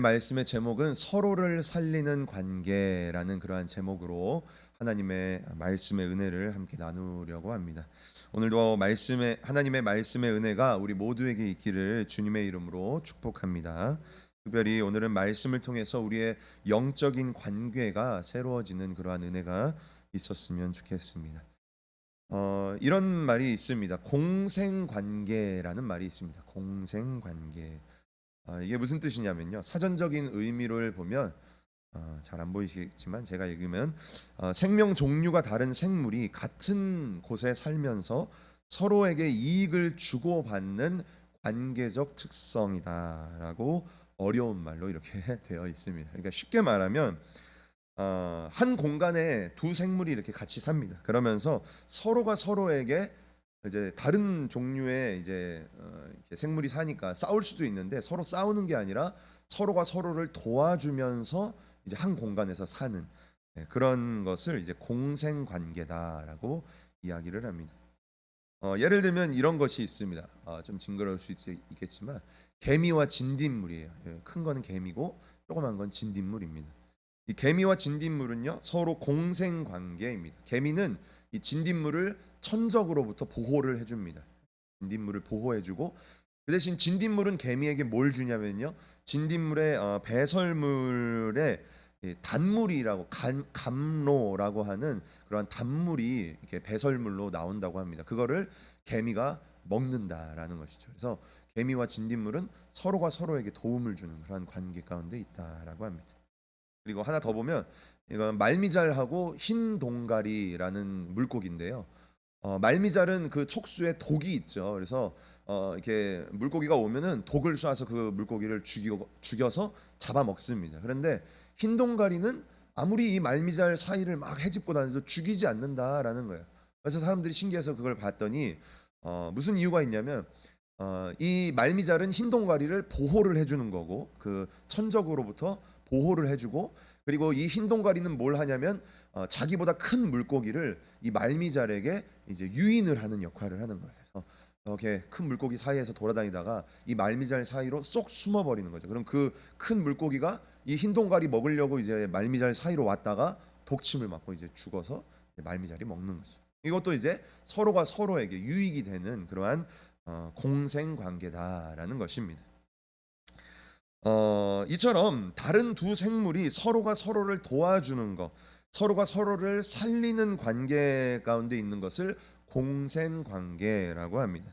말씀의 제목은 서로를 살리는 관계라는 그러한 제목으로 하나님의 은혜를 함께 나누려고 합니다. 오늘도 하나님의 말씀의 은혜가 우리 모두에게 있기를 주님의 이름으로 축복합니다. 특별히 오늘은 말씀을 통해서 우리의 영적인 관계가 새로워지는 그러한 은혜가 있었으면 좋겠습니다. 이런 말이 있습니다. 공생관계라는 말이 있습니다. 공생관계. 이게 무슨 뜻이냐면요. 사전적인 의미를 보면 잘 안 보이시겠지만 제가 읽으면 생명 종류가 다른 생물이 같은 곳에 살면서 서로에게 이익을 주고받는 관계적 특성이다라고 어려운 말로 이렇게 되어 있습니다. 그러니까 쉽게 말하면 한 공간에 두 생물이 이렇게 같이 삽니다. 그러면서 서로가 서로에게 이제 다른 종류의 이렇게 생물이 사니까 싸울 수도 있는데 서로 싸우는 게 아니라 서로가 서로를 도와주면서 이제 한 공간에서 사는 그런 것을 이제 공생 관계다라고 이야기를 합니다. 예를 들면 이런 것이 있습니다. 좀 징그러울 수 있겠지만 개미와 진딧물이에요. 큰 거는 개미고 조그만 건 진딧물입니다. 이 개미와 진딧물은요 서로 공생 관계입니다. 개미는 이 진딧물을 천적으로부터 보호를 해줍니다. 진딧물을 보호해주고 그 대신 진딧물은 개미에게 뭘 주냐면요 진딧물의 배설물에 이 단물이라고 감로라고 하는 그러한 단물이 이렇게 배설물로 나온다고 합니다. 그거를 개미가 먹는다라는 것이죠. 그래서 개미와 진딧물은 서로가 서로에게 도움을 주는 그러한 관계 가운데 있다라고 합니다. 그리고 하나 더 보면 이건 말미잘하고 흰 동가리라는 물고기인데요. 말미잘은 그 촉수에 독이 있죠. 그래서 이렇게 물고기가 오면은 독을 쏴서 그 물고기를 죽여서 잡아먹습니다. 그런데 흰 동가리는 아무리 이 말미잘 사이를 막 헤집고 다녀도 죽이지 않는다라는 거예요. 그래서 사람들이 신기해서 그걸 봤더니 무슨 이유가 있냐면 이 말미잘은 흰 동가리를 보호를 해주는 거고 그 천적으로부터 보호를 해주고 그리고 이 흰 동가리는 뭘 하냐면 자기보다 큰 물고기를 이 말미잘에게 이제 유인을 하는 역할을 하는 거예요. 그래서 이렇게 큰 물고기 사이에서 돌아다니다가 이 말미잘 사이로 쏙 숨어 버리는 거죠. 그럼 그 큰 물고기가 이 흰 동가리 먹으려고 이제 말미잘 사이로 왔다가 독침을 맞고 이제 죽어서 말미잘이 먹는 거죠. 이것도 이제 서로가 서로에게 유익이 되는 그러한 공생 관계다라는 것입니다. 이처럼 다른 두 생물이 서로가 서로를 도와주는 것, 서로가 서로를 살리는 관계 가운데 있는 것을 공생 관계라고 합니다.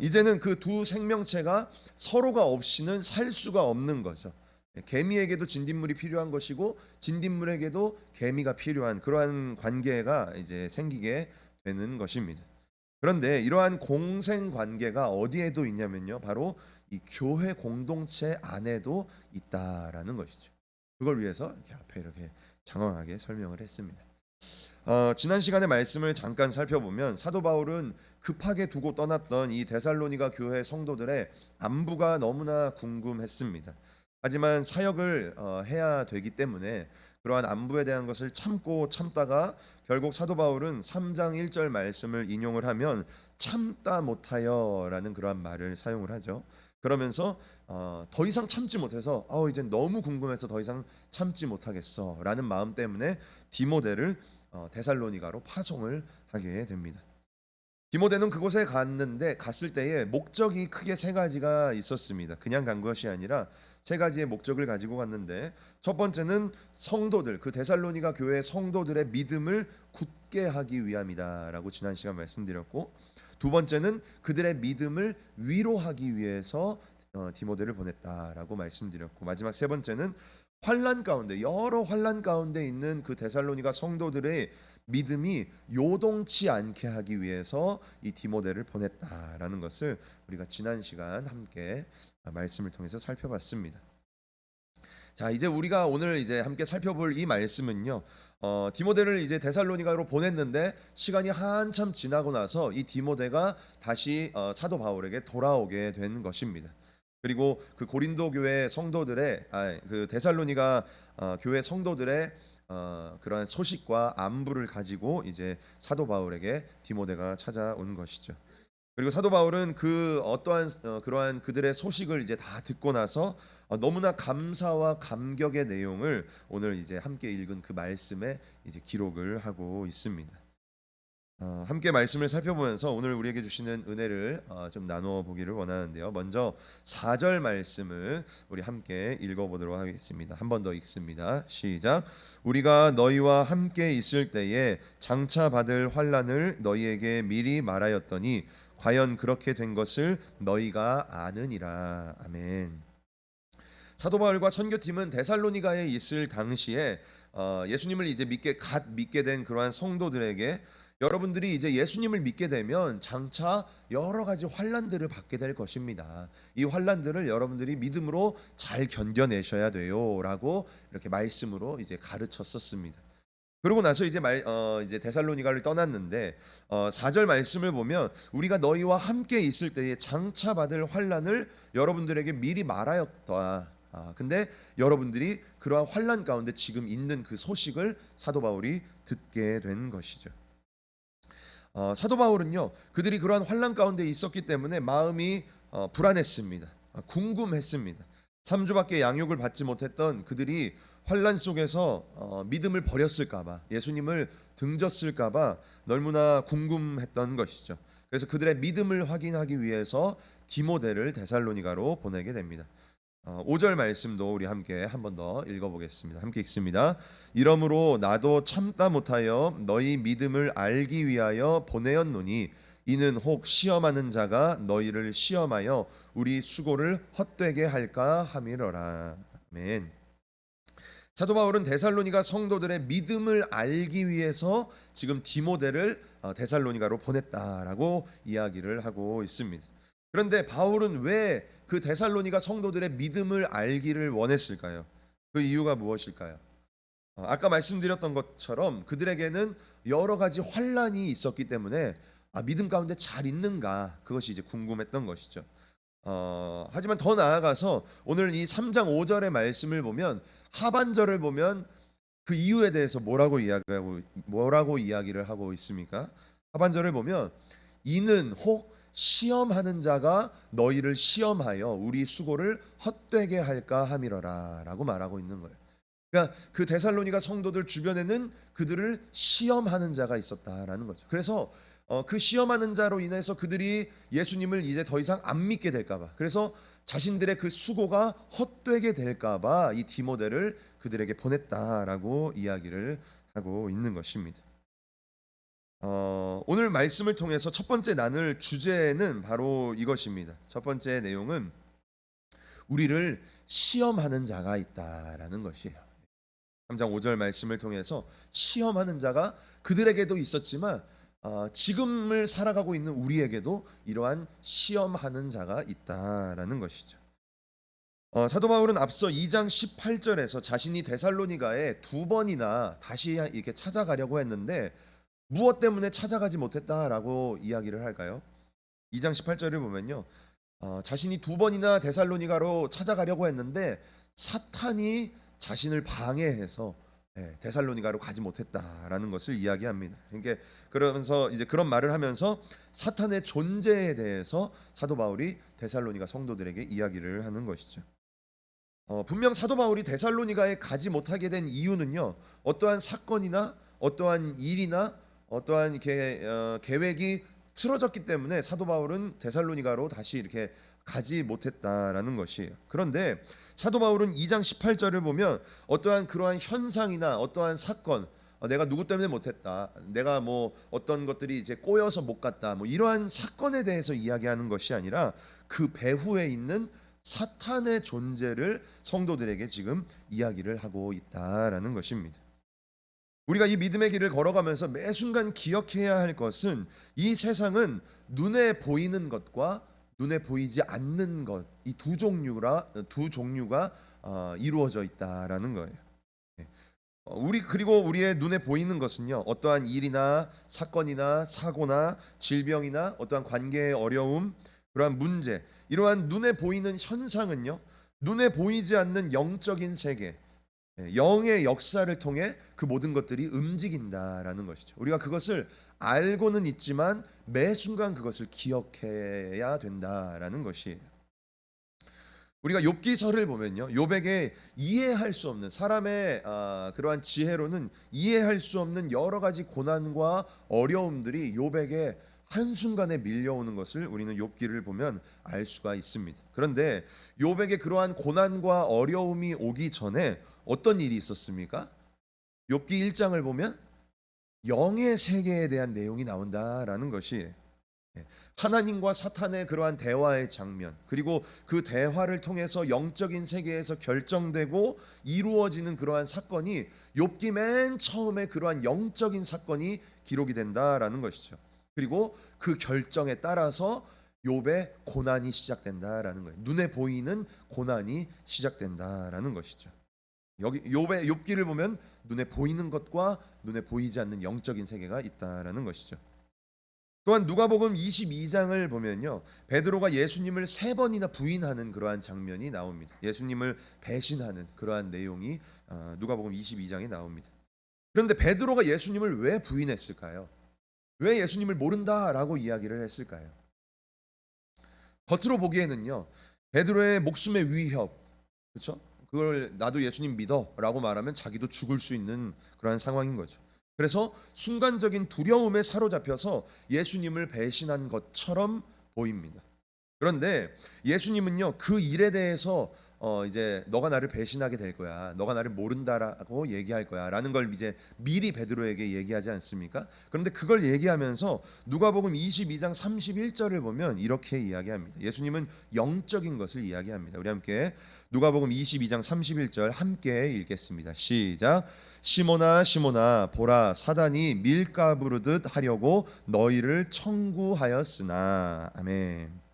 이제는 그 두 생명체가 서로가 없이는 살 수가 없는 거죠. 개미에게도 진딧물이 필요한 것이고 진딧물에게도 개미가 필요한 그러한 관계가 이제 생기게 되는 것입니다. 그런데 이러한 공생 관계가 어디에도 있냐면요. 바로 이 교회 공동체 안에도 있다라는 것이죠. 그걸 위해서 이렇게 앞에 이렇게 장황하게 설명을 했습니다. 지난 시간의 말씀을 잠깐 살펴보면 사도 바울은 급하게 두고 떠났던 이 데살로니가 교회 성도들의 안부가 너무나 궁금했습니다. 하지만 사역을 해야 되기 때문에 그러한 안부에 대한 것을 참고 참다가 결국 사도 바울은 3장 1절 말씀을 인용을 하면 참다 못하여라는 그러한 말을 사용을 하죠. 그러면서 더 이상 참지 못해서 이제 너무 궁금해서 더 이상 참지 못하겠어라는 마음 때문에 디모데를 데살로니가로 파송을 하게 됩니다. 디모데는 그곳에 갔을 때에 목적이 크게 세 가지가 있었습니다. 그냥 간 것이 아니라 세 가지의 목적을 가지고 갔는데 첫 번째는 성도들, 그 데살로니가 교회 성도들의 믿음을 굳게 하기 위함이다라고 지난 시간 말씀드렸고 두 번째는 그들의 믿음을 위로하기 위해서 디모데를 보냈다라고 말씀드렸고 마지막 세 번째는 여러 환난 가운데 있는 그 데살로니가 성도들의 믿음이 요동치 않게 하기 위해서 이 디모데를 보냈다라는 것을 우리가 지난 시간 함께 말씀을 통해서 살펴봤습니다. 자, 이제 우리가 오늘 이제 함께 살펴볼 이 말씀은요. 디모데를 이제 데살로니가로 보냈는데 시간이 한참 지나고 나서 이 디모데가 다시 사도 바울에게 돌아오게 된 것입니다. 그리고 그 고린도 교회 성도들의 그 데살로니가 교회 성도들의 그러한 소식과 안부를 가지고 이제 사도 바울에게 디모데가 찾아온 것이죠. 그리고 사도 바울은 그 어떠한 그러한 그들의 소식을 이제 다 듣고 나서 너무나 감사와 감격의 내용을 오늘 이제 함께 읽은 그 말씀에 이제 기록을 하고 있습니다. 함께 말씀을 살펴보면서 오늘 우리에게 주시는 은혜를 좀 나누어 보기를 원하는데요. 먼저 4절 말씀을 우리 함께 읽어보도록 하겠습니다. 한 번 더 읽습니다. 시작. 우리가 너희와 함께 있을 때에 장차 받을 환난을 너희에게 미리 말하였더니 과연 그렇게 된 것을 너희가 아느니라. 아멘. 사도 바울과 선교팀은 데살로니가에 있을 당시에 예수님을 이제 믿게 된 그러한 성도들에게 여러분들이 이제 예수님을 믿게 되면 장차 여러 가지 환난들을 받게 될 것입니다. 이 환난들을 여러분들이 믿음으로 잘 견뎌내셔야 돼요라고 이렇게 말씀으로 이제 가르쳤었습니다. 그러고 나서 이제 데살로니가를 떠났는데 4절 말씀을 보면 우리가 너희와 함께 있을 때에 장차 받을 환난을 여러분들에게 미리 말하였다. 근데 여러분들이 그러한 환난 가운데 지금 있는 그 소식을 사도 바울이 듣게 된 것이죠. 사도 바울은요, 그들이 그러한 환난 가운데 있었기 때문에 마음이 불안했습니다. 궁금했습니다. 3주밖에 양육을 받지 못했던 그들이 환난 속에서 믿음을 버렸을까봐, 예수님을 등졌을까봐 너무나 궁금했던 것이죠. 그래서 그들의 믿음을 확인하기 위해서 디모데를 데살로니가로 보내게 됩니다. 5절 말씀도 우리 함께 한 번 더 읽어보겠습니다. 함께 읽습니다. 이러므로 나도 참다 못하여 너희 믿음을 알기 위하여 보내었노니 이는 혹 시험하는 자가 너희를 시험하여 우리 수고를 헛되게 할까 함이러라. 아멘. 사도 바울은 데살로니가 성도들의 믿음을 알기 위해서 지금 디모데를 데살로니가로 보냈다라고 이야기를 하고 있습니다. 그런데 바울은 왜 그 데살로니가 성도들의 믿음을 알기를 원했을까요? 그 이유가 무엇일까요? 아까 말씀드렸던 것처럼 그들에게는 여러 가지 환난이 있었기 때문에 믿음 가운데 잘 있는가, 그것이 이제 궁금했던 것이죠. 하지만 더 나아가서 오늘 이 3장 5절의 말씀을 보면, 하반절을 보면 그 이유에 대해서 뭐라고 이야기를 하고 있습니까? 하반절을 보면 이는 혹 시험하는 자가 너희를 시험하여 우리 수고를 헛되게 할까 함이러라라고 말하고 있는 거예요. 그러니까 그 데살로니가 성도들 주변에는 그들을 시험하는 자가 있었다라는 거죠. 그래서 그 시험하는 자로 인해서 그들이 예수님을 이제 더 이상 안 믿게 될까봐, 그래서 자신들의 그 수고가 헛되게 될까봐 이 디모데를 그들에게 보냈다라고 이야기를 하고 있는 것입니다. 오늘 말씀을 통해서 첫 번째 나눌 주제는 바로 이것입니다. 첫 번째 내용은 우리를 시험하는 자가 있다라는 것이에요. 3장 5절 말씀을 통해서 시험하는 자가 그들에게도 있었지만 지금을 살아가고 있는 우리에게도 이러한 시험하는 자가 있다라는 것이죠. 사도 바울은 앞서 2장 18절에서 자신이 데살로니가에 2번이나 다시 이렇게 찾아가려고 했는데 무엇 때문에 찾아가지 못했다라고 이야기를 할까요? 2장 18절을 보면요, 자신이 2번이나 데살로니가로 찾아가려고 했는데 사탄이 자신을 방해해서 데살로니가로 가지 못했다라는 것을 이야기합니다. 그러니까 그러면서 이제 그런 말을 하면서 사탄의 존재에 대해서 사도 바울이 데살로니가 성도들에게 이야기를 하는 것이죠. 분명 사도 바울이 데살로니가에 가지 못하게 된 이유는요, 어떠한 사건이나 어떠한 일이나 어떠한 이렇게 계획이 틀어졌기 때문에 사도 바울은 데살로니가로 다시 이렇게 가지 못했다라는 것이에요. 그런데 사도 바울은 2장 18절을 보면 어떠한 그러한 현상이나 어떠한 사건, 내가 누구 때문에 못했다, 내가 뭐 어떤 것들이 이제 꼬여서 못 갔다, 뭐 이러한 사건에 대해서 이야기하는 것이 아니라 그 배후에 있는 사탄의 존재를 성도들에게 지금 이야기를 하고 있다라는 것입니다. 우리가 이 믿음의 길을 걸어가면서 매 순간 기억해야 할 것은 이 세상은 눈에 보이는 것과 눈에 보이지 않는 것, 이 두 종류가 이루어져 있다라는 거예요. 그리고 우리의 눈에 보이는 것은요, 어떠한 일이나 사건이나 사고나 질병이나 어떠한 관계의 어려움, 그러한 문제, 이러한 눈에 보이는 현상은요, 눈에 보이지 않는 영적인 세계, 영의 역사를 통해 그 모든 것들이 움직인다라는 것이죠. 우리가 그것을 알고는 있지만 매 순간 그것을 기억해야 된다라는 것이, 우리가 욥기서를 보면요, 욥에게 이해할 수 없는 사람의 그러한 지혜로는 이해할 수 없는 여러 가지 고난과 어려움들이 욥에게 한순간에 밀려오는 것을 우리는 욥기를 보면 알 수가 있습니다. 그런데 욥에게 그러한 고난과 어려움이 오기 전에 어떤 일이 있었습니까? 욥기 1장을 보면 영의 세계에 대한 내용이 나온다라는 것이, 하나님과 사탄의 그러한 대화의 장면, 그리고 그 대화를 통해서 영적인 세계에서 결정되고 이루어지는 그러한 사건이, 욥기 맨 처음에 그러한 영적인 사건이 기록이 된다라는 것이죠. 그리고 그 결정에 따라서 욥의 고난이 시작된다라는 거예요. 눈에 보이는 고난이 시작된다라는 것이죠. 여기 욥기를 보면 눈에 보이는 것과 눈에 보이지 않는 영적인 세계가 있다라는 것이죠. 또한 누가복음 22장을 보면요, 베드로가 예수님을 3번이나 부인하는 그러한 장면이 나옵니다. 예수님을 배신하는 그러한 내용이 누가복음 22장에 나옵니다. 그런데 베드로가 예수님을 왜 부인했을까요? 왜 예수님을 모른다라고 이야기를 했을까요? 겉으로 보기에는요, 베드로의 목숨의 위협, 그렇죠? 그걸 나도 예수님 믿어라고 말하면 자기도 죽을 수 있는 그러한 상황인 거죠. 그래서 순간적인 두려움에 사로잡혀서 예수님을 배신한 것처럼 보입니다. 그런데 예수님은요, 그 일에 대해서 이제 너가 나를 배신하게 될 거야, 너가 나를 모른다라고 얘기할 거야라는 걸 이제 미리 베드로에게 얘기하지 않습니까? 그런데 그걸 얘기하면서 누가복음 22장 31절을 보면 이렇게 이야기합니다. 예수님은 영적인 것을 이야기합니다. 우리 함께 누가복음 22장 31절 함께 읽겠습니다. 시작. 시몬아 시몬아 보라, 사단이 밀가 부르듯 하려고 너희를 청구하였으나. 아멘.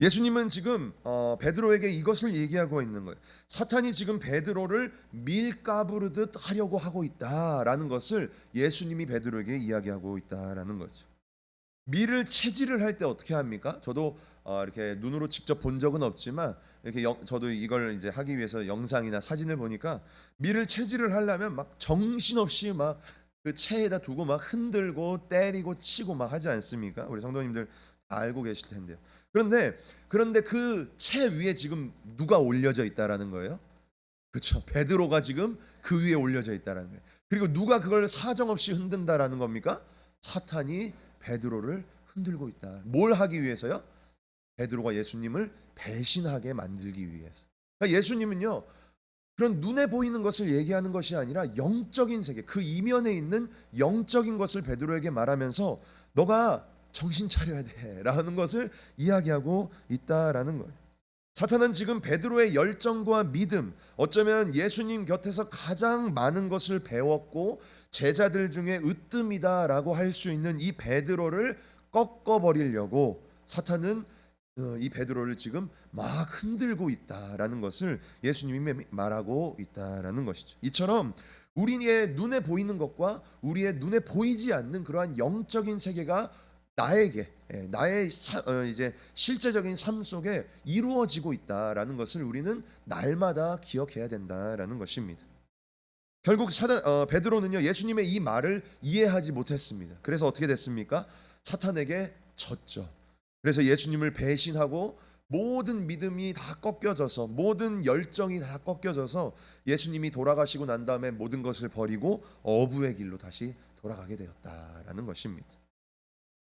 예수님은 지금 베드로에게 이것을 얘기하고 있는 거예요. 사탄이 지금 베드로를 밀가부르듯 하려고 하고 있다라는 것을 예수님이 베드로에게 이야기하고 있다라는 거죠. 밀을 채질을 할 때 어떻게 합니까? 저도 이렇게 눈으로 직접 본 적은 없지만 이렇게 저도 이걸 이제 하기 위해서 영상이나 사진을 보니까, 밀을 채질을 하려면 막 정신없이 막 그 채에다 두고 막 흔들고 때리고 치고 막 하지 않습니까? 우리 성도님들 다 알고 계실 텐데요. 그런데 그 채 위에 지금 누가 올려져 있다라는 거예요? 그렇죠. 베드로가 지금 그 위에 올려져 있다라는 거예요. 그리고 누가 그걸 사정없이 흔든다라는 겁니까? 사탄이 베드로를 흔들고 있다. 뭘 하기 위해서요? 베드로가 예수님을 배신하게 만들기 위해서. 그러니까 예수님은요, 그런 눈에 보이는 것을 얘기하는 것이 아니라 영적인 세계, 그 이면에 있는 영적인 것을 베드로에게 말하면서 너가 정신 차려야 돼라는 것을 이야기하고 있다라는 거예요. 사탄은 지금 베드로의 열정과 믿음, 어쩌면 예수님 곁에서 가장 많은 것을 배웠고 제자들 중에 으뜸이다라고 할 수 있는 이 베드로를 꺾어버리려고 사탄은 이 베드로를 지금 막 흔들고 있다라는 것을 예수님이 말하고 있다라는 것이죠. 이처럼 우리의 눈에 보이는 것과 우리의 눈에 보이지 않는 그러한 영적인 세계가 나에게, 나의 이제 실제적인 삶 속에 이루어지고 있다라는 것을 우리는 날마다 기억해야 된다라는 것입니다. 결국 베드로는요, 예수님의 이 말을 이해하지 못했습니다. 그래서 어떻게 됐습니까? 사탄에게 졌죠. 그래서 예수님을 배신하고 모든 믿음이 다 꺾여져서, 모든 열정이 다 꺾여져서 예수님이 돌아가시고 난 다음에 모든 것을 버리고 어부의 길로 다시 돌아가게 되었다라는 것입니다.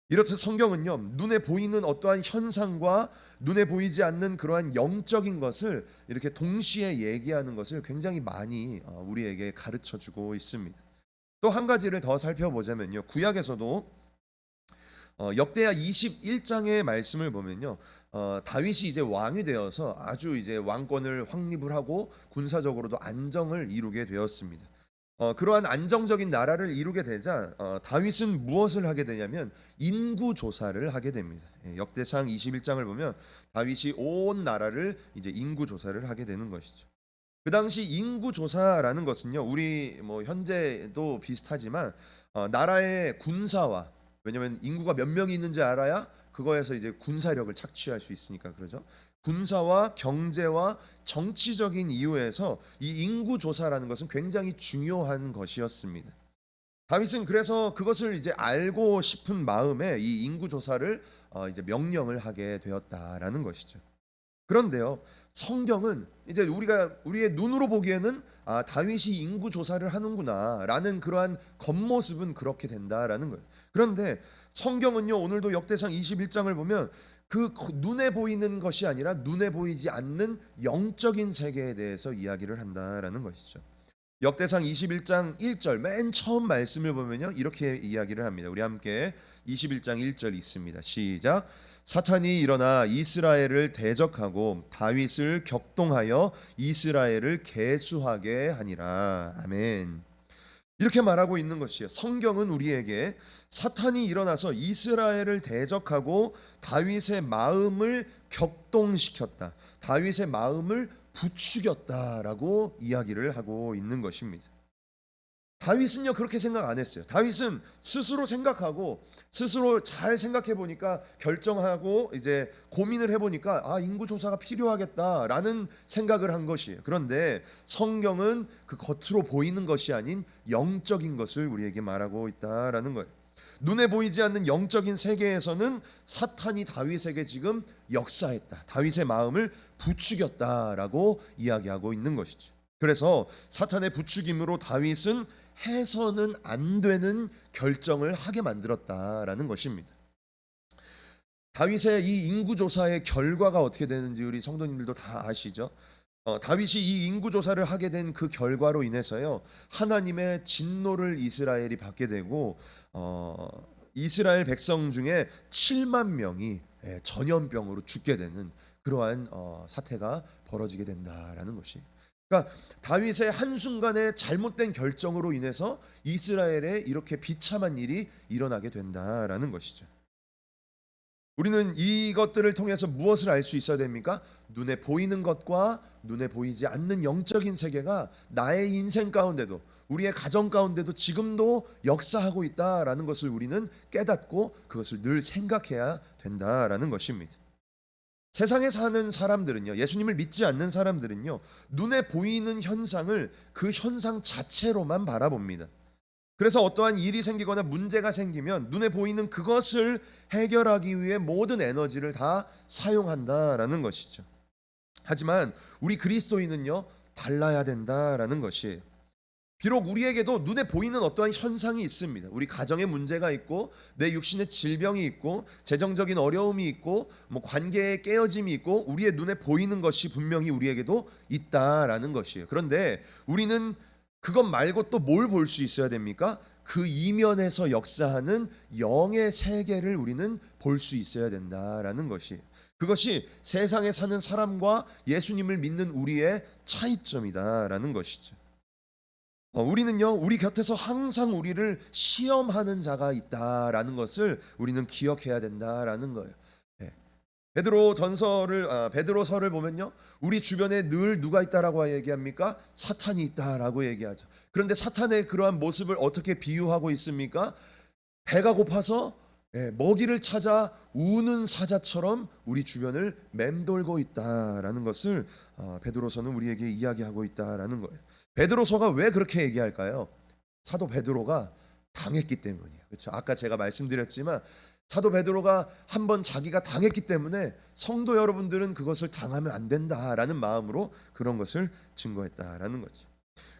이렇듯 성경은요, 눈에 보이는 어떠한 현상과 눈에 보이지 않는 그러한 영적인 것을 이렇게 동시에 얘기하는 것을 굉장히 많이 우리에게 가르쳐주고 있습니다. 또 한 가지를 더 살펴보자면요, 구약에서도 역대하 21장의 말씀을 보면요, 다윗이 이제 왕이 되어서 아주 이제 왕권을 확립을 하고 군사적으로도 안정을 이루게 되었습니다. 그러한 안정적인 나라를 이루게 되자 다윗은 무엇을 하게 되냐면 인구 조사를 하게 됩니다. 역대상 21장을 보면 다윗이 온 나라를 이제 인구 조사를 하게 되는 것이죠. 그 당시 인구 조사라는 것은요, 우리 뭐 현재도 비슷하지만 나라의 군사와, 왜냐하면 인구가 몇 명이 있는지 알아야 그거에서 이제 군사력을 착취할 수 있으니까 그러죠. 군사와 경제와 정치적인 이유에서 이 인구 조사라는 것은 굉장히 중요한 것이었습니다. 다윗은 그래서 그것을 이제 알고 싶은 마음에 이 인구 조사를 이제 명령을 하게 되었다라는 것이죠. 그런데요, 성경은 이제 우리의 눈으로 보기에는 다윗이 인구 조사를 하는구나라는 그러한 겉모습은 그렇게 된다라는 거예요. 그런데 성경은요, 오늘도 역대상 21장을 보면 그 눈에 보이는 것이 아니라 눈에 보이지 않는 영적인 세계에 대해서 이야기를 한다라는 것이죠. 역대상 21장 1절 맨 처음 말씀을 보면요, 이렇게 이야기를 합니다. 우리 함께 21장 1절 있습니다. 시작. 사탄이 일어나 이스라엘을 대적하고 다윗을 격동하여 이스라엘을 계수하게 하니라. 아멘. 이렇게 말하고 있는 것이에요. 성경은 우리에게 사탄이 일어나서 이스라엘을 대적하고 다윗의 마음을 격동시켰다, 다윗의 마음을 부추겼다라고 이야기를 하고 있는 것입니다. 다윗은요, 그렇게 생각 안 했어요. 다윗은 스스로 생각하고 스스로 잘 생각해 보니까, 결정하고 이제 고민을 해 보니까 인구 조사가 필요하겠다라는 생각을 한 것이에요. 그런데 성경은 그 겉으로 보이는 것이 아닌 영적인 것을 우리에게 말하고 있다라는 거예요. 눈에 보이지 않는 영적인 세계에서는 사탄이 다윗에게 지금 역사했다, 다윗의 마음을 부추겼다라고 이야기하고 있는 것이죠. 그래서 사탄의 부추김으로 다윗은 해서는 안 되는 결정을 하게 만들었다라는 것입니다. 다윗의 이 인구조사의 결과가 어떻게 되는지 우리 성도님들도 다 아시죠? 다윗이 이 인구조사를 하게 된 그 결과로 인해서요, 하나님의 진노를 이스라엘이 받게 되고 이스라엘 백성 중에 7만 명이 전염병으로 죽게 되는 그러한 사태가 벌어지게 된다라는 것이, 그러니까 다윗의 한순간의 잘못된 결정으로 인해서 이스라엘에 이렇게 비참한 일이 일어나게 된다라는 것이죠. 우리는 이것들을 통해서 무엇을 알 수 있어야 됩니까? 눈에 보이는 것과 눈에 보이지 않는 영적인 세계가 나의 인생 가운데도, 우리의 가정 가운데도 지금도 역사하고 있다라는 것을 우리는 깨닫고 그것을 늘 생각해야 된다라는 것입니다. 세상에 사는 사람들은요, 예수님을 믿지 않는 사람들은요, 눈에 보이는 현상을 그 현상 자체로만 바라봅니다. 그래서 어떠한 일이 생기거나 문제가 생기면 눈에 보이는 그것을 해결하기 위해 모든 에너지를 다 사용한다라는 것이죠. 하지만 우리 그리스도인은요, 달라야 된다라는 것이에요. 비록 우리에게도 눈에 보이는 어떠한 현상이 있습니다. 우리 가정에 문제가 있고, 내 육신에 질병이 있고, 재정적인 어려움이 있고, 관계의 깨어짐이 있고, 우리의 눈에 보이는 것이 분명히 우리에게도 있다라는 것이에요. 그런데 우리는 그것 말고 또 뭘 볼 수 있어야 됩니까? 그 이면에서 역사하는 영의 세계를 우리는 볼 수 있어야 된다라는 것이에요. 그것이 세상에 사는 사람과 예수님을 믿는 우리의 차이점이다라는 것이죠. 우리는요, 우리 곁에서 항상 우리를 시험하는 자가 있다라는 것을 우리는 기억해야 된다라는 거예요. 베드로서를 보면요, 우리 주변에 늘 누가 있다라고 얘기합니까? 사탄이 있다라고 얘기하죠. 그런데 사탄의 그러한 모습을 어떻게 비유하고 있습니까? 배가 고파서 먹이를 찾아 우는 사자처럼 우리 주변을 맴돌고 있다라는 것을 베드로서는 우리에게 이야기하고 있다라는 거예요. 베드로서가 왜 그렇게 얘기할까요? 사도 베드로가 당했기 때문이에요. 그렇죠? 아까 제가 말씀드렸지만 사도 베드로가 한번 자기가 당했기 때문에 성도 여러분들은 그것을 당하면 안 된다라는 마음으로 그런 것을 증거했다라는 거죠.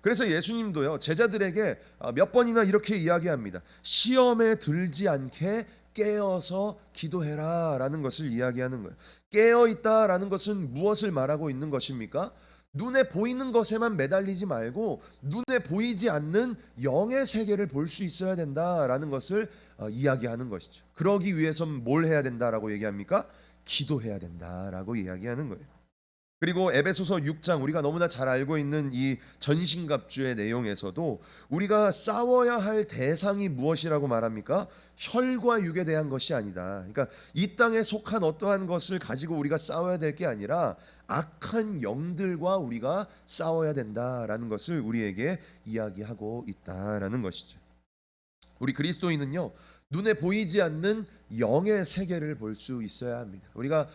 그래서 예수님도요, 제자들에게 몇 번이나 이렇게 이야기합니다. 시험에 들지 않게 깨어서 기도해라라는 것을 이야기하는 거예요. 깨어 있다라는 것은 무엇을 말하고 있는 것입니까? 눈에 보이는 것에만 매달리지 말고 눈에 보이지 않는 영의 세계를 볼 수 있어야 된다라는 것을 이야기하는 것이죠. 그러기 위해서는 뭘 해야 된다라고 얘기합니까? 기도해야 된다라고 이야기하는 거예요. 그리고 에베소서 6장, 우리가 너무나 잘 알고 있는 이 전신갑주의 내용에서도 우리가 싸워야 할 대상이 무엇이라고 말합니까? 혈과 육에 대한 것이 아니다. 그러니까 이 땅에 속한 어떠한 것을 가지고 우리가 싸워야 될 게 아니라 악한 영들과 우리가 싸워야 된다라는 것을 우리에게 이야기하고 있다라는 것이죠. 우리 그리스도인은요, 눈에 보이지 않는 영의 세계를 볼 수 있어야 합니다. 우리가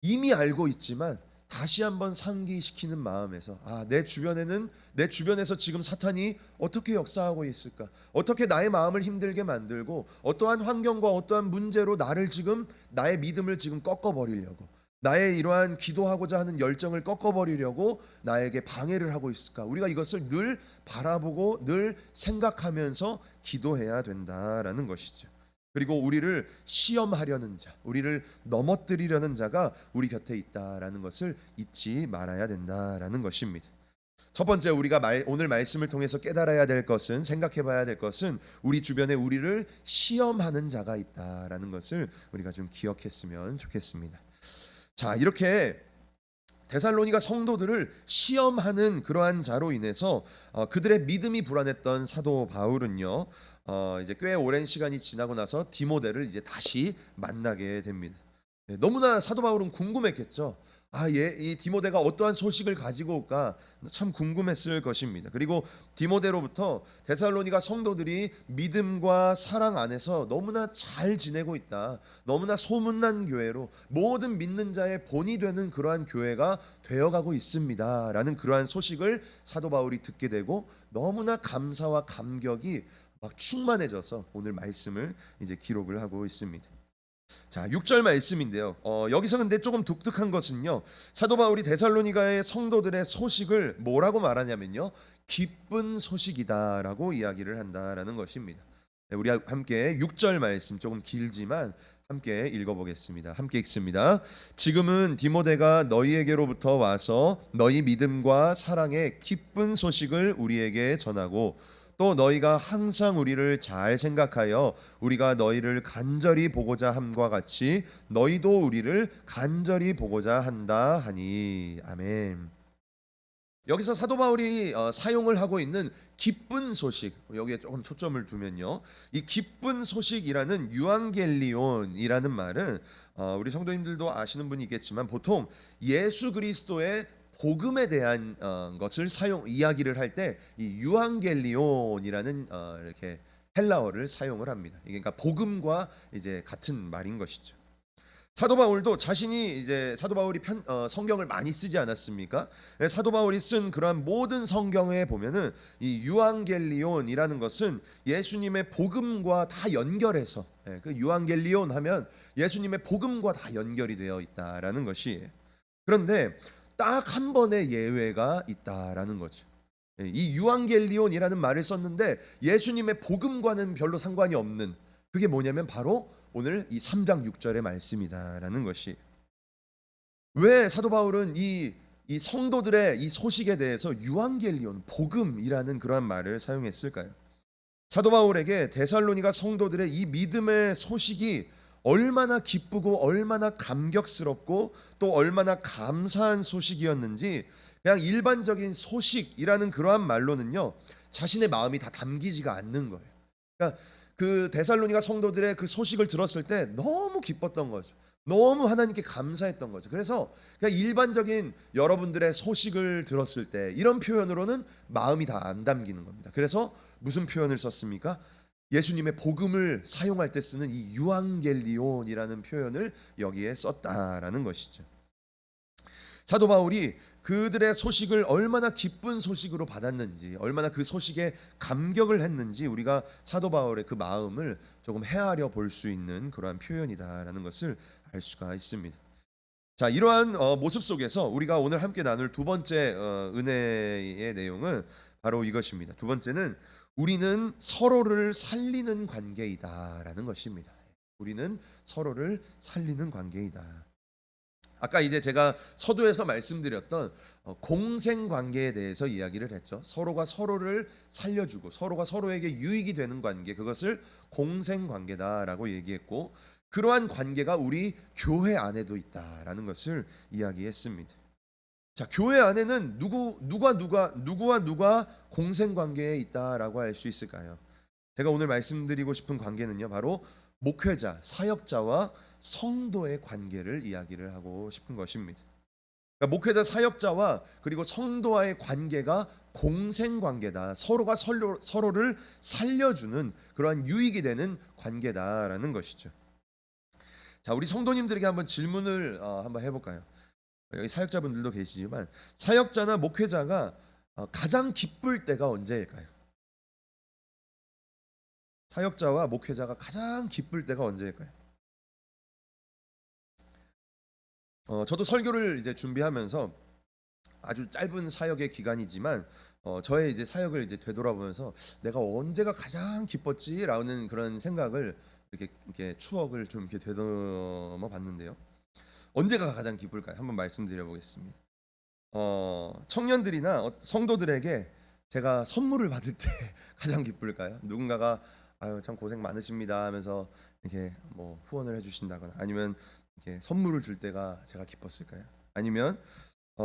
이미 알고 있지만 다시 한번 상기시키는 마음에서 내 주변에서 지금 사탄이 어떻게 역사하고 있을까? 어떻게 나의 마음을 힘들게 만들고 어떠한 환경과 어떠한 문제로 나의 믿음을 지금 꺾어버리려고, 나의 이러한 기도하고자 하는 열정을 꺾어버리려고 나에게 방해를 하고 있을까? 우리가 이것을 늘 바라보고 늘 생각하면서 기도해야 된다라는 것이죠. 그리고 우리를 시험하려는 자, 우리를 넘어뜨리려는 자가 우리 곁에 있다라는 것을 잊지 말아야 된다라는 것입니다. 첫 번째, 우리가 오늘 말씀을 통해서 깨달아야 될 것은, 생각해 봐야 될 것은 우리 주변에 우리를 시험하는 자가 있다라는 것을 우리가 좀 기억했으면 좋겠습니다. 자, 이렇게 데살로니가 성도들을 시험하는 그러한 자로 인해서 그들의 믿음이 불안했던 사도 바울은요, 이제 꽤 오랜 시간이 지나고 나서 디모데를 이제 다시 만나게 됩니다. 너무나 사도 바울은 궁금했겠죠. 이 디모데가 어떠한 소식을 가지고 올까 참 궁금했을 것입니다. 그리고 디모데로부터 데살로니가 성도들이 믿음과 사랑 안에서 너무나 잘 지내고 있다, 너무나 소문난 교회로 모든 믿는 자의 본이 되는 그러한 교회가 되어가고 있습니다 라는 그러한 소식을 사도 바울이 듣게 되고 너무나 감사와 감격이 막 충만해져서 오늘 말씀을 이제 기록을 하고 있습니다. 자, 6절 말씀인데요. 여기서 근데 조금 독특한 것은요, 사도 바울이 데살로니가의 성도들의 소식을 뭐라고 말하냐면요, 기쁜 소식이다라고 이야기를 한다라는 것입니다. 우리 함께 6절 말씀, 조금 길지만 함께 읽어보겠습니다. 함께 읽습니다. 지금은 디모데가 너희에게로부터 와서 너희 믿음과 사랑의 기쁜 소식을 우리에게 전하고 또 너희가 항상 우리를 잘 생각하여 우리가 너희를 간절히 보고자 함과 같이 너희도 우리를 간절히 보고자 한다 하니. 아멘. 여기서 사도 바울이 사용을 하고 있는 기쁜 소식, 여기에 조금 초점을 두면요, 이 기쁜 소식이라는 유앙겔리온이라는 말은 우리 성도님들도 아시는 분이 있겠지만 보통 예수 그리스도의 복음에 대한 것을 이야기를 할 때 이 유앙겔리온이라는 이렇게 헬라어를 사용을 합니다. 이게 그러니까 복음과 이제 같은 말인 것이죠. 사도 바울도 사도 바울이 성경을 많이 쓰지 않았습니까? 사도 바울이 쓴 그러한 모든 성경에 보면은 이 유앙겔리온이라는 것은 예수님의 복음과 다 연결해서, 그 유앙겔리온 하면 예수님의 복음과 다 연결이 되어 있다라는 것이에요. 그런데 딱 한 번의 예외가 있다라는 거죠. 이 유앙겔리온이라는 말을 썼는데 예수님의 복음과는 별로 상관이 없는, 그게 뭐냐면 바로 오늘 이 3장 6절의 말씀이다라는 것이. 왜 사도 바울은 이 성도들의 이 소식에 대해서 유앙겔리온, 복음이라는 그러한 말을 사용했을까요? 사도 바울에게 데살로니가 성도들의 이 믿음의 소식이 얼마나 기쁘고 얼마나 감격스럽고 또 얼마나 감사한 소식이었는지, 그냥 일반적인 소식이라는 그러한 말로는요, 자신의 마음이 다 담기지가 않는 거예요. 그러니까 그 데살로니가 성도들의 그 소식을 들었을 때 너무 기뻤던 거죠. 너무 하나님께 감사했던 거죠. 그래서 그냥 일반적인 여러분들의 소식을 들었을 때 이런 표현으로는 마음이 다 안 담기는 겁니다. 그래서 무슨 표현을 썼습니까? 예수님의 복음을 사용할 때 쓰는 이 유앙겔리온이라는 표현을 여기에 썼다라는 것이죠. 사도 바울이 그들의 소식을 얼마나 기쁜 소식으로 받았는지, 얼마나 그 소식에 감격을 했는지 우리가 사도 바울의 그 마음을 조금 헤아려 볼 수 있는 그러한 표현이다라는 것을 알 수가 있습니다. 자, 이러한 모습 속에서 우리가 오늘 함께 나눌 두 번째 은혜의 내용은 바로 이것입니다. 두 번째는 우리는 서로를 살리는 관계이다라는 것입니다. 우리는 서로를 살리는 관계이다. 아까 이제 제가 서두에서 말씀드렸던 공생 관계에 대해서 이야기를 했죠. 서로가 서로를 살려주고 서로가 서로에게 유익이 되는 관계, 그것을 공생 관계다라고 얘기했고, 그러한 관계가 우리 교회 안에도 있다라는 것을 이야기했습니다. 자, 교회 안에는 누구와 누가 공생 관계에 있다라고 할 수 있을까요? 제가 오늘 말씀드리고 싶은 관계는요, 바로 목회자, 사역자와 성도의 관계를 이야기를 하고 싶은 것입니다. 그러니까 목회자 사역자와 그리고 성도와의 관계가 공생 관계다. 서로가 서로를 살려주는 그러한 유익이 되는 관계다라는 것이죠. 자, 우리 성도님들에게 한번 질문을 한번 해볼까요? 여기 사역자분들도 계시지만 사역자나 목회자가 가장 기쁠 때가 언제일까요? 사역자와 목회자가 가장 기쁠 때가 언제일까요? 저도 설교를 이제 준비하면서 아주 짧은 사역의 기간이지만 저의 이제 사역을 이제 되돌아보면서 내가 언제가 가장 기뻤지라는 그런 생각을 이렇게 추억을 좀 이렇게 되돌아 봤는데요. 언제가 가장 기쁠까요? 한번 말씀드려 보겠습니다. 청년들이나 성도들에게 제가 선물을 받을 때 가장 기쁠까요? 누군가가 아유 참 고생 많으십니다 하면서 이렇게 뭐 후원을 해주신다거나 아니면 이렇게 선물을 줄 때가 제가 기뻤을까요? 아니면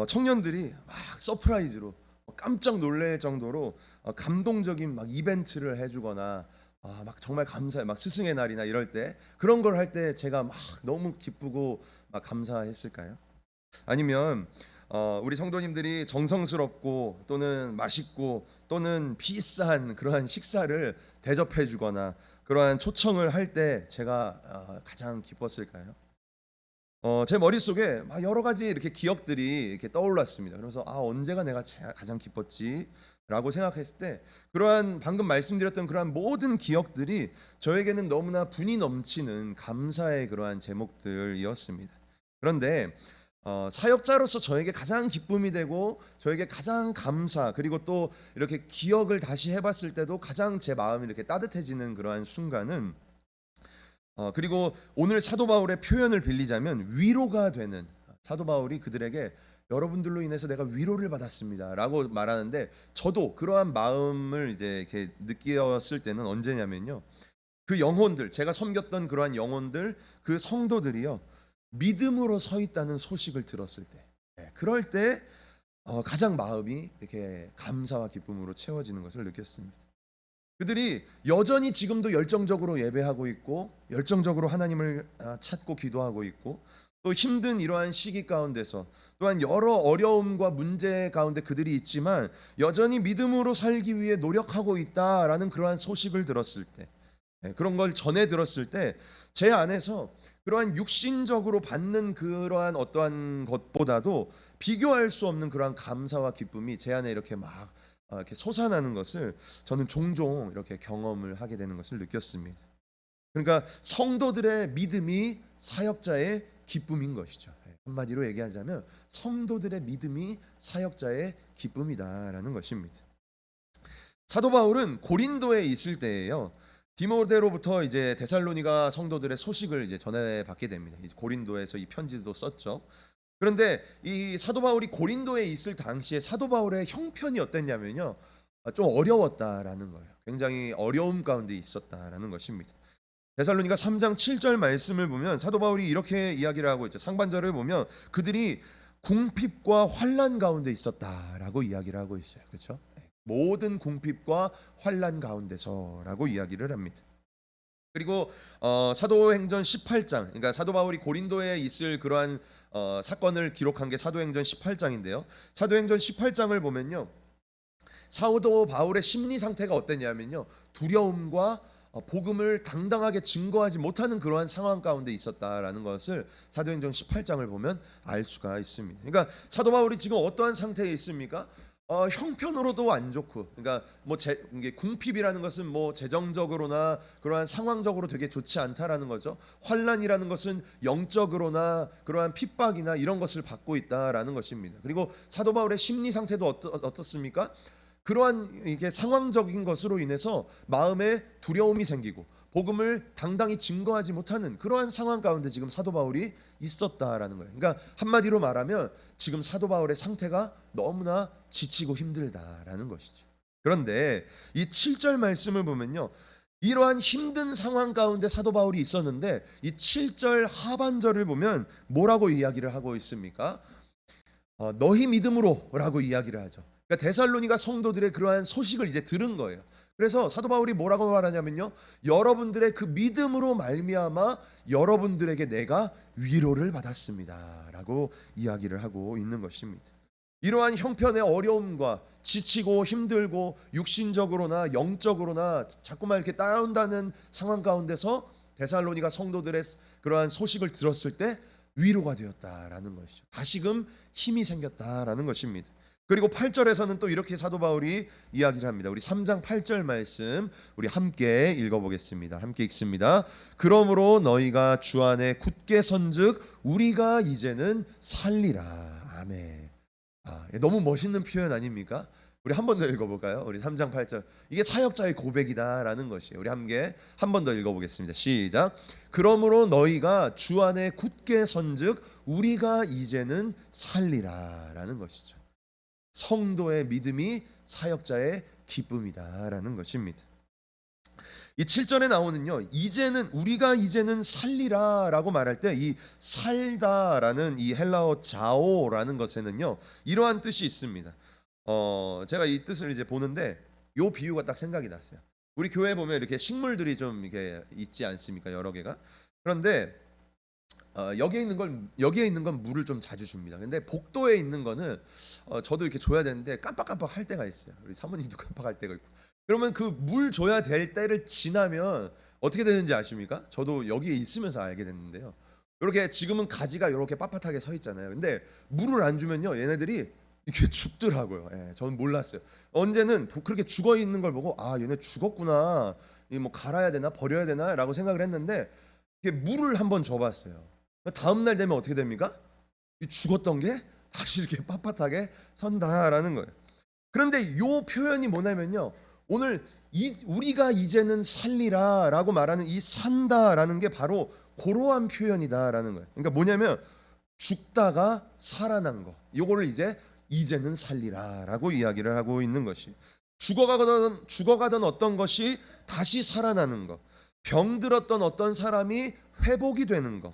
청년들이 막 서프라이즈로 깜짝 놀랄 정도로 감동적인 막 이벤트를 해주거나 막 정말 감사해 막 스승의 날이나 이럴 때 그런 걸 할 때 제가 막 너무 기쁘고 막 감사했을까요? 아니면 우리 성도님들이 정성스럽고 또는 맛있고 또는 비싼 그러한 식사를 대접해 주거나 그러한 초청을 할 때 제가 가장 기뻤을까요? 제 머릿속에 막 여러 가지 이렇게 기억들이 이렇게 떠올랐습니다. 그래서 언제가 내가 가장 기뻤지라고 생각했을 때 그러한 방금 말씀드렸던 그러한 모든 기억들이 저에게는 너무나 분이 넘치는 감사의 그러한 제목들이었습니다. 그런데 사역자로서 저에게 가장 기쁨이 되고 저에게 가장 감사 그리고 또 이렇게 기억을 다시 해봤을 때도 가장 제 마음이 이렇게 따뜻해지는 그러한 순간은 그리고 오늘 사도 바울의 표현을 빌리자면 위로가 되는 사도 바울이 그들에게 여러분들로 인해서 내가 위로를 받았습니다라고 말하는데 저도 그러한 마음을 이제 이렇게 느꼈을 때는 언제냐면요. 그 영혼들 제가 섬겼던 그러한 영혼들 그 성도들이요. 믿음으로 서 있다는 소식을 들었을 때 그럴 때 가장 마음이 이렇게 감사와 기쁨으로 채워지는 것을 느꼈습니다. 그들이 여전히 지금도 열정적으로 예배하고 있고 열정적으로 하나님을 찾고 기도하고 있고 또 힘든 이러한 시기 가운데서 또한 여러 어려움과 문제 가운데 그들이 있지만 여전히 믿음으로 살기 위해 노력하고 있다라는 그러한 소식을 들었을 때 그런 걸 전해 들었을 때 제 안에서 그러한 육신적으로 받는 그러한 어떠한 것보다도 비교할 수 없는 그러한 감사와 기쁨이 제 안에 이렇게 막 이렇게 솟아나는 것을 저는 종종 이렇게 경험을 하게 되는 것을 느꼈습니다. 그러니까 성도들의 믿음이 사역자의 기쁨인 것이죠. 한마디로 얘기하자면 성도들의 믿음이 사역자의 기쁨이다라는 것입니다. 사도 바울은 고린도에 있을 때에요. 디모데로부터 이제 데살로니가 성도들의 소식을 이제 전해받게 됩니다. 이제 고린도에서 이 편지도 썼죠. 그런데 이 사도 바울이 고린도에 있을 당시에 사도 바울의 형편이 어땠냐면요. 좀 어려웠다라는 거예요. 굉장히 어려움 가운데 있었다라는 것입니다. 데살로니가 3장 7절 말씀을 보면 사도 바울이 이렇게 이야기를 하고 있죠. 상반절을 보면 그들이 궁핍과 환난 가운데 있었다라고 이야기를 하고 있어요. 그렇죠? 모든 궁핍과 환난 가운데서라고 이야기를 합니다. 그리고 사도행전 18장 그러니까 사도 바울이 고린도에 있을 그러한 사건을 기록한 게 사도행전 18장인데요. 사도행전 18장을 보면요. 사도 바울의 심리 상태가 어땠냐면요. 두려움과 복음을 당당하게 증거하지 못하는 그러한 상황 가운데 있었다라는 것을 사도행전 18장을 보면 알 수가 있습니다. 그러니까 사도 바울이 지금 어떠한 상태에 있습니까? 형편으로도 안 좋고, 그러니까 이게 궁핍이라는 것은 뭐 재정적으로나 그러한 상황적으로 되게 좋지 않다라는 거죠. 환난이라는 것은 영적으로나 그러한 핍박이나 이런 것을 받고 있다라는 것입니다. 그리고 사도 바울의 심리 상태도 어떻습니까? 그러한 이게 상황적인 것으로 인해서 마음에 두려움이 생기고 복음을 당당히 증거하지 못하는 그러한 상황 가운데 지금 사도 바울이 있었다라는 거예요. 그러니까 한마디로 말하면 지금 사도 바울의 상태가 너무나 지치고 힘들다라는 것이죠. 그런데 이 7절 말씀을 보면요. 이러한 힘든 상황 가운데 사도 바울이 있었는데 이 7절 하반절을 보면 뭐라고 이야기를 하고 있습니까? 너희 믿음으로라고 이야기를 하죠. 그러니까 데살로니가 성도들의 그러한 소식을 이제 들은 거예요. 그래서 사도 바울이 뭐라고 말하냐면요, 여러분들의 그 믿음으로 말미암아 여러분들에게 내가 위로를 받았습니다라고 이야기를 하고 있는 것입니다. 이러한 형편의 어려움과 지치고 힘들고 육신적으로나 영적으로나 자꾸만 이렇게 따라온다는 상황 가운데서 데살로니가 성도들의 그러한 소식을 들었을 때 위로가 되었다라는 것이죠. 다시금 힘이 생겼다라는 것입니다. 그리고 8절에서는 또 이렇게 사도 바울이 이야기를 합니다. 우리 3장 8절 말씀 우리 함께 읽어보겠습니다. 함께 읽습니다. 그러므로 너희가 주 안에 굳게 선즉 우리가 이제는 살리라. 아멘. 너무 멋있는 표현 아닙니까? 우리 한 번 더 읽어볼까요? 우리 3장 8절, 이게 사역자의 고백이다라는 것이에요. 우리 함께 한 번 더 읽어보겠습니다. 시작. 그러므로 너희가 주 안에 굳게 선즉 우리가 이제는 살리라라는 것이죠. 성도의 믿음이 사역자의 기쁨이다라는 것입니다. 이 7절에 나오는요, 이제는 우리가 이제는 살리라라고 말할 때 이 살다라는 이 헬라어 자오라는 것에는요 이러한 뜻이 있습니다. 제가 이 뜻을 이제 보는데 요 비유가 딱 생각이 났어요. 우리 교회에 보면 이렇게 식물들이 좀 이렇게 있지 않습니까? 여러 개가. 그런데 여기에 있는 건 물을 좀 자주 줍니다. 근데 복도에 있는 거는 저도 이렇게 줘야 되는데 깜빡깜빡 할 때가 있어요. 우리 사모님도 깜빡할 때가 있고. 그러면 그 물 줘야 될 때를 지나면 어떻게 되는지 아십니까? 저도 여기에 있으면서 알게 됐는데요. 이렇게 지금은 가지가 이렇게 빳빳하게 서 있잖아요. 근데 물을 안 주면요, 얘네들이 이렇게 죽더라고요. 예, 저는 몰랐어요. 언제는 그렇게 죽어 있는 걸 보고 얘네 죽었구나. 이 뭐 갈아야 되나 버려야 되나라고 생각을 했는데 이게 물을 한번 줘봤어요. 다음 날 되면 어떻게 됩니까? 이 죽었던 게 다시 이렇게 빳빳하게 선다라는 거예요. 그런데 이 표현이 뭐냐면요, 오늘 우리가 이제는 살리라라고 말하는 이 산다라는 게 바로 그러한 표현이다라는 거예요. 그러니까 뭐냐면 죽다가 살아난 거, 요거를 이제는 살리라라고 이야기를 하고 있는 것이, 죽어가던 어떤 것이 다시 살아나는 것, 병들었던 어떤 사람이 회복이 되는 것,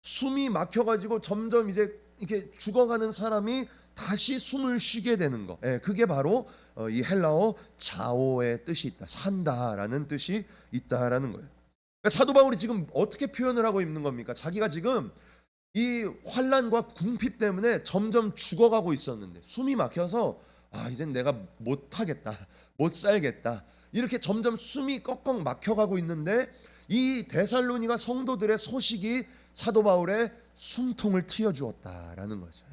숨이 막혀가지고 점점 이제 이렇게 죽어가는 사람이 다시 숨을 쉬게 되는 것, 그게 바로 이 헬라어 자오의 뜻이 있다, 산다라는 뜻이 있다라는 거예요. 그러니까 사도 바울이 지금 어떻게 표현을 하고 있는 겁니까? 자기가 지금 이 환난과 궁핍 때문에 점점 죽어가고 있었는데 숨이 막혀서 이젠 내가 못하겠다, 못 살겠다, 이렇게 점점 숨이 꺽꺽 막혀가고 있는데 이 데살로니가 성도들의 소식이 사도 바울의 숨통을 트여주었다라는 거죠.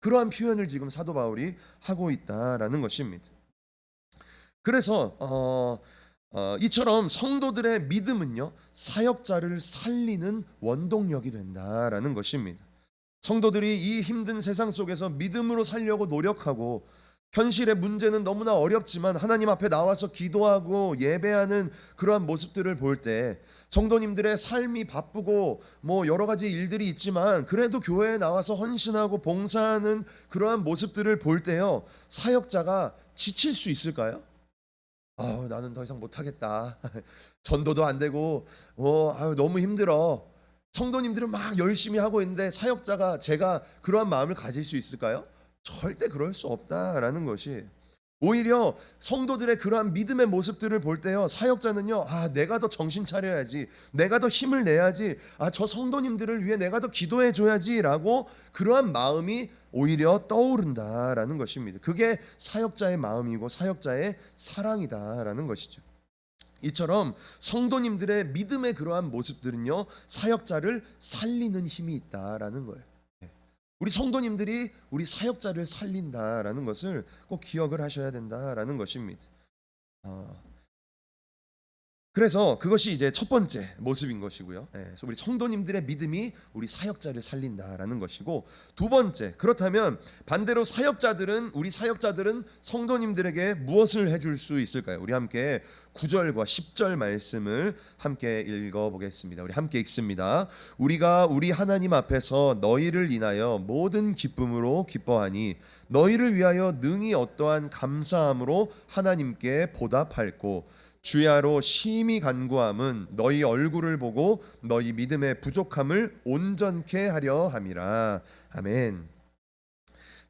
그러한 표현을 지금 사도 바울이 하고 있다라는 것입니다. 그래서 이처럼 성도들의 믿음은요 사역자를 살리는 원동력이 된다라는 것입니다. 성도들이 이 힘든 세상 속에서 믿음으로 살려고 노력하고 현실의 문제는 너무나 어렵지만 하나님 앞에 나와서 기도하고 예배하는 그러한 모습들을 볼 때, 성도님들의 삶이 바쁘고 뭐 여러 가지 일들이 있지만 그래도 교회에 나와서 헌신하고 봉사하는 그러한 모습들을 볼 때요, 사역자가 지칠 수 있을까요? 나는 더 이상 못하겠다. 전도도 안 되고 너무 힘들어. 성도님들은 막 열심히 하고 있는데 사역자가, 제가 그러한 마음을 가질 수 있을까요? 절대 그럴 수 없다라는 것이, 오히려 성도들의 그러한 믿음의 모습들을 볼 때요, 사역자는요, 내가 더 정신 차려야지, 내가 더 힘을 내야지, 저 성도님들을 위해 내가 더 기도해 줘야지라고 그러한 마음이 오히려 떠오른다라는 것입니다. 그게 사역자의 마음이고 사역자의 사랑이다라는 것이죠. 이처럼 성도님들의 믿음의 그러한 모습들은요, 사역자를 살리는 힘이 있다라는 거예요. 우리 성도님들이 우리 사역자를 살린다라는 것을 꼭 기억을 하셔야 된다라는 것입니다. 그래서 그것이 이제 첫 번째 모습인 것이고요. 그래서 우리 성도님들의 믿음이 우리 사역자를 살린다라는 것이고, 두 번째, 그렇다면 반대로 우리 사역자들은 성도님들에게 무엇을 해줄 수 있을까요? 우리 함께 9절과 10절 말씀을 함께 읽어보겠습니다. 우리 함께 읽습니다. 우리가 우리 하나님 앞에서 너희를 인하여 모든 기쁨으로 기뻐하니 너희를 위하여 능히 어떠한 감사함으로 하나님께 보답할고, 주야로 심히 간구함은 너희 얼굴을 보고 너희 믿음의 부족함을 온전케 하려 함이라. 아멘.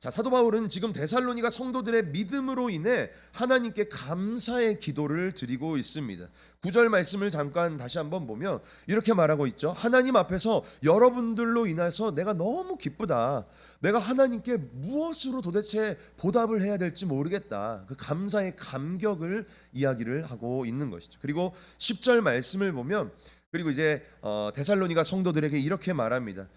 자, 사도 바울은 지금 데살로니가 성도들의 믿음으로 인해 하나님께 감사의 기도를 드리고 있습니다. 9절 말씀을 잠깐 다시 한번 보면 이렇게 말하고 있죠. 하나님 앞에서 여러분들로 인해서 내가 너무 기쁘다. 내가 하나님께 무엇으로 도대체 보답을 해야 될지 모르겠다. 그 감사의 감격을 이야기를 하고 있는 것이죠. 그리고 10절 말씀을 보면 그리고 이제 데살로니가 성도들에게 이렇게 말합니다.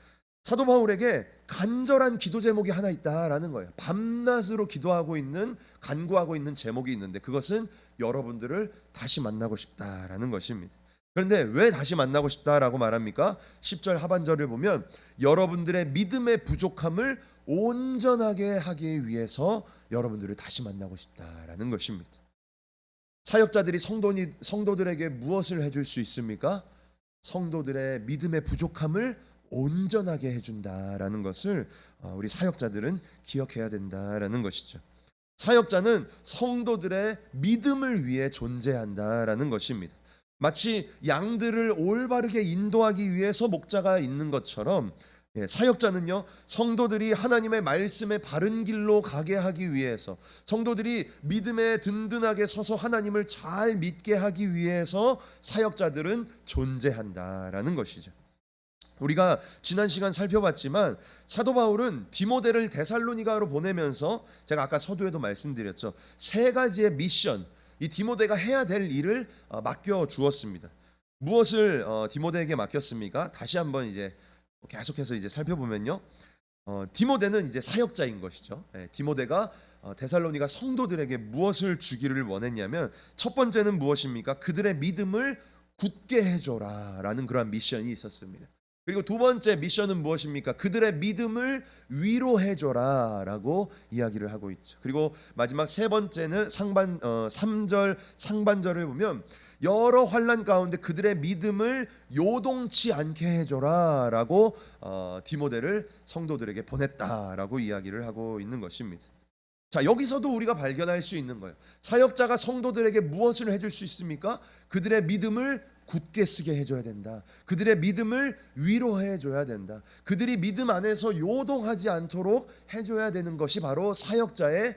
사도 바울에게 간절한 기도 제목이 하나 있다라는 거예요. 밤낮으로 기도하고 있는, 간구하고 있는 제목이 있는데 그것은 여러분들을 다시 만나고 싶다라는 것입니다. 그런데 왜 다시 만나고 싶다라고 말합니까? 10절 하반절을 보면 여러분들의 믿음의 부족함을 온전하게 하기 위해서 여러분들을 다시 만나고 싶다라는 것입니다. 사역자들이 성도들에게 무엇을 해줄 수 있습니까? 성도들의 믿음의 부족함을 온전하게 해준다라는 것을 우리 사역자들은 기억해야 된다라는 것이죠. 사역자는 성도들의 믿음을 위해 존재한다라는 것입니다. 마치 양들을 올바르게 인도하기 위해서 목자가 있는 것처럼 사역자는요, 성도들이 하나님의 말씀의 바른 길로 가게 하기 위해서, 성도들이 믿음에 든든하게 서서 하나님을 잘 믿게 하기 위해서 사역자들은 존재한다라는 것이죠. 우리가 지난 시간 살펴봤지만 사도 바울은 디모데를 데살로니가로 보내면서 제가 아까 서두에도 말씀드렸죠. 세 가지의 미션, 이 디모데가 해야 될 일을 맡겨 주었습니다. 무엇을 디모데에게 맡겼습니까? 다시 한번 이제 계속해서 이제 살펴보면요. 디모데는 이제 사역자인 것이죠. 디모데가 데살로니가 성도들에게 무엇을 주기를 원했냐면 첫 번째는 무엇입니까? 그들의 믿음을 굳게 해줘라라는 그러한 미션이 있었습니다. 그리고 두 번째 미션은 무엇입니까? 그들의 믿음을 위로해줘라라고 이야기를 하고 있죠. 그리고 마지막 세 번째는 3절 상반절을 보면 여러 환난 가운데 그들의 믿음을 요동치 않게 해줘라라고 디모데를 성도들에게 보냈다라고 이야기를 하고 있는 것입니다. 자, 여기서도 우리가 발견할 수 있는 거예요. 사역자가 성도들에게 무엇을 해줄 수 있습니까? 그들의 믿음을 굳게 쓰게 해줘야 된다. 그들의 믿음을 위로해줘야 된다. 그들이 믿음 안에서 요동하지 않도록 해줘야 되는 것이 바로 사역자의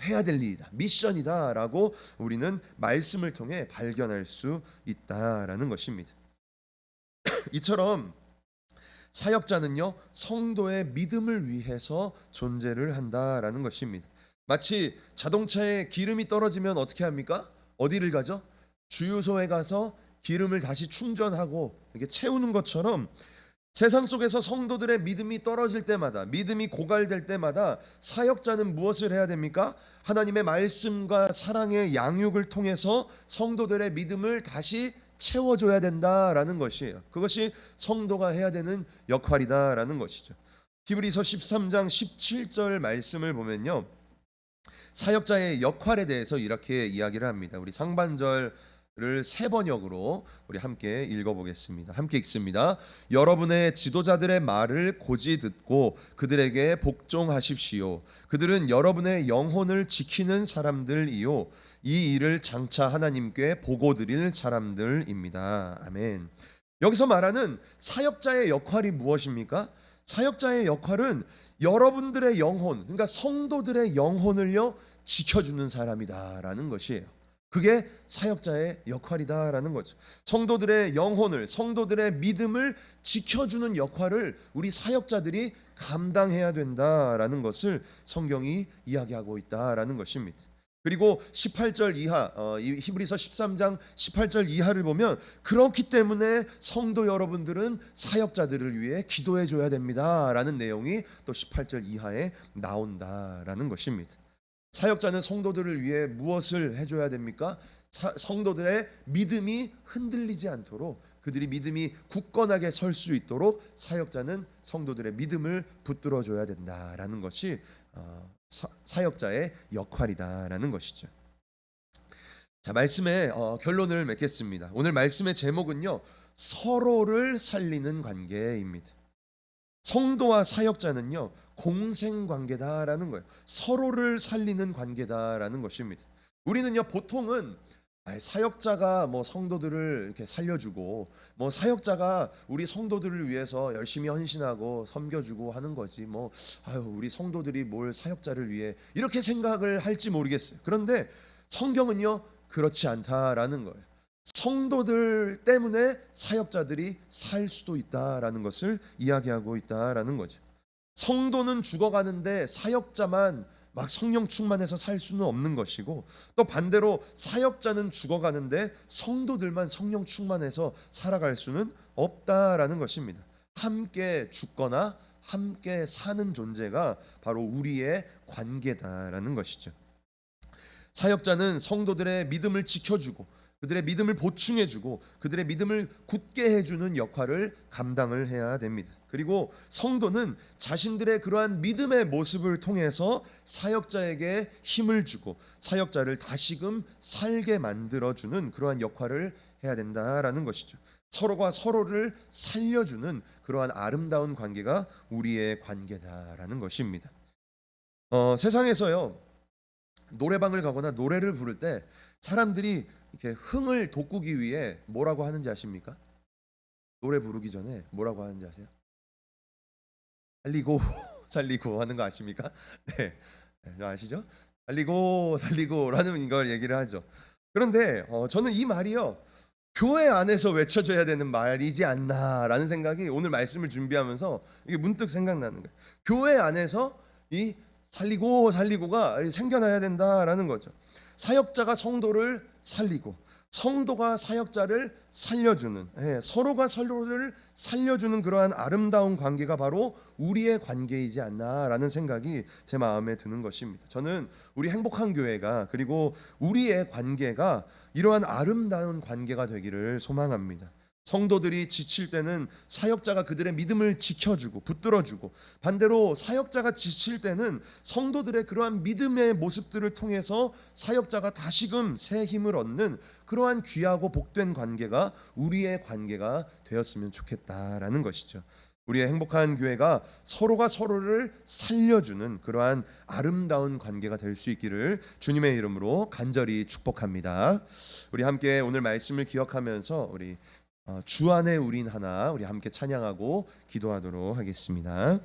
해야 될 일이다, 미션이다라고 우리는 말씀을 통해 발견할 수 있다라는 것입니다. 이처럼 사역자는요, 성도의 믿음을 위해서 존재를 한다라는 것입니다. 마치 자동차에 기름이 떨어지면 어떻게 합니까? 어디를 가죠? 주유소에 가서 기름을 다시 충전하고 이렇게 채우는 것처럼 세상 속에서 성도들의 믿음이 떨어질 때마다, 믿음이 고갈될 때마다 사역자는 무엇을 해야 됩니까? 하나님의 말씀과 사랑의 양육을 통해서 성도들의 믿음을 다시 채워줘야 된다라는 것이에요. 그것이 성도가 해야 되는 역할이다라는 것이죠. 히브리서 13장 17절 말씀을 보면요, 사역자의 역할에 대해서 이렇게 이야기를 합니다. 우리 상반절을 새 번역으로 우리 함께 읽어보겠습니다. 함께 읽습니다. 여러분의 지도자들의 말을 고지 듣고 그들에게 복종하십시오. 그들은 여러분의 영혼을 지키는 사람들이요, 이 일을 장차 하나님께 보고 드릴 사람들입니다. 아멘. 여기서 말하는 사역자의 역할이 무엇입니까? 사역자의 역할은 여러분들의 영혼, 그러니까 성도들의 영혼을요, 지켜주는 사람이다라는 것이에요. 그게 사역자의 역할이다라는 거죠. 성도들의 영혼을, 성도들의 믿음을 지켜주는 역할을 우리 사역자들이 감당해야 된다라는 것을 성경이 이야기하고 있다라는 것입니다. 그리고 18절 이하, 히브리서 13장 18절 이하를 보면 그렇기 때문에 성도 여러분들은 사역자들을 위해 기도해 줘야 됩니다라는 내용이 또 18절 이하에 나온다라는 것입니다. 사역자는 성도들을 위해 무엇을 해줘야 됩니까? 성도들의 믿음이 흔들리지 않도록, 그들이 믿음이 굳건하게 설 수 있도록 사역자는 성도들의 믿음을 붙들어 줘야 된다라는 것이 사역자의 역할이다라는 것이죠. 자, 말씀의 결론을 맺겠습니다. 오늘 말씀의 제목은요, 서로를 살리는 관계입니다. 성도와 사역자는요, 공생관계다라는 거예요. 서로를 살리는 관계다라는 것입니다. 우리는요, 보통은 사역자가 뭐 성도들을 이렇게 살려주고 뭐 사역자가 우리 성도들을 위해서 열심히 헌신하고 섬겨주고 하는 거지 뭐 우리 성도들이 뭘 사역자를 위해 이렇게 생각을 할지 모르겠어요. 그런데 성경은요 그렇지 않다라는 거예요. 성도들 때문에 사역자들이 살 수도 있다라는 것을 이야기하고 있다라는 거죠. 성도는 죽어가는데 사역자만 막 성령 충만해서 살 수는 없는 것이고, 또 반대로 사역자는 죽어가는데 성도들만 성령 충만해서 살아갈 수는 없다라는 것입니다. 함께 죽거나 함께 사는 존재가 바로 우리의 관계다라는 것이죠. 사역자는 성도들의 믿음을 지켜주고 그들의 믿음을 보충해주고 그들의 믿음을 굳게 해주는 역할을 감당을 해야 됩니다. 그리고 성도는 자신들의 그러한 믿음의 모습을 통해서 사역자에게 힘을 주고 사역자를 다시금 살게 만들어주는 그러한 역할을 해야 된다라는 것이죠. 서로가 서로를 살려주는 그러한 아름다운 관계가 우리의 관계다라는 것입니다. 세상에서요 노래방을 가거나 노래를 부를 때 사람들이 이렇게 흥을 돋구기 위해 뭐라고 하는지 아십니까? 노래 부르기 전에 뭐라고 하는지 아세요? 살리고 살리고 하는 거 아십니까? 네, 아시죠? 살리고라는 걸 얘기를 하죠. 그런데 저는 이 말이요 교회 안에서 외쳐져야 되는 말이지 않나라는 생각이 오늘 말씀을 준비하면서 이게 문득 생각나는 거예요. 교회 안에서 이 살리고가 생겨나야 된다라는 거죠. 사역자가 성도를 살리고 성도가 사역자를 살려주는, 서로가 서로를 살려주는 그러한 아름다운 관계가 바로 우리의 관계이지 않나라는 생각이 제 마음에 드는 것입니다. 저는 우리 행복한 교회가 그리고 우리의 관계가 이러한 아름다운 관계가 되기를 소망합니다. 성도들이 지칠 때는 사역자가 그들의 믿음을 지켜주고 붙들어주고, 반대로 사역자가 지칠 때는 성도들의 그러한 믿음의 모습들을 통해서 사역자가 다시금 새 힘을 얻는 그러한 귀하고 복된 관계가 우리의 관계가 되었으면 좋겠다라는 것이죠. 우리의 행복한 교회가 서로가 서로를 살려주는 그러한 아름다운 관계가 될 수 있기를 주님의 이름으로 간절히 축복합니다. 우리 함께 오늘 말씀을 기억하면서 우리 주 안에 우린 하나 우리 함께 찬양하고 기도하도록 하겠습니다.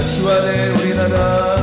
주 안에 우린 하나